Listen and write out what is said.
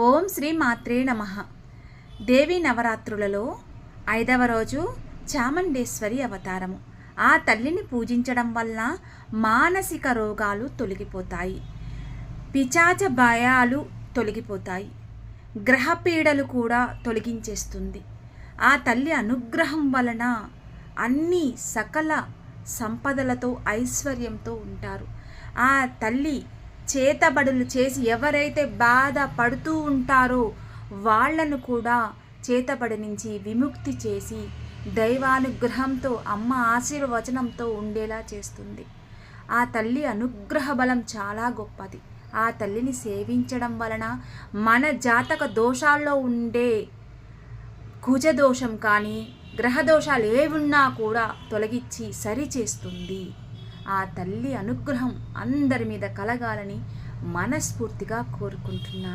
ఓం శ్రీ మాత్రే నమః. దేవీ నవరాత్రులలో 5వ రోజు చాముండేశ్వరి అవతారము. ఆ తల్లిని పూజించడం వల్ల మానసిక రోగాలు తొలగిపోతాయి, పిశాచ భయాలు తొలగిపోతాయి, గ్రహపీడలు కూడా తొలగించేస్తుంది. ఆ తల్లి అనుగ్రహం వలన అన్ని సకల సంపదలతో ఐశ్వర్యంతో ఉంటారు. ఆ తల్లి చేతబడులు చేసి ఎవరైతే బాధపడుతూ ఉంటారో వాళ్లను కూడా చేతబడి నుంచి విముక్తి చేసి దైవానుగ్రహంతో అమ్మ ఆశీర్వచనంతో ఉండేలా చేస్తుంది. ఆ తల్లి అనుగ్రహ బలం చాలా గొప్పది. ఆ తల్లిని సేవించడం వలన మన జాతక దోషాల్లో ఉండే కుజదోషం కానీ గ్రహదోషాలు ఏవున్నా కూడా తొలగించి సరిచేస్తుంది. ఆ తల్లి అనుగ్రహం అందరి మీద కలగాలని మనస్ఫూర్తిగా కోరుకుంటున్నాను.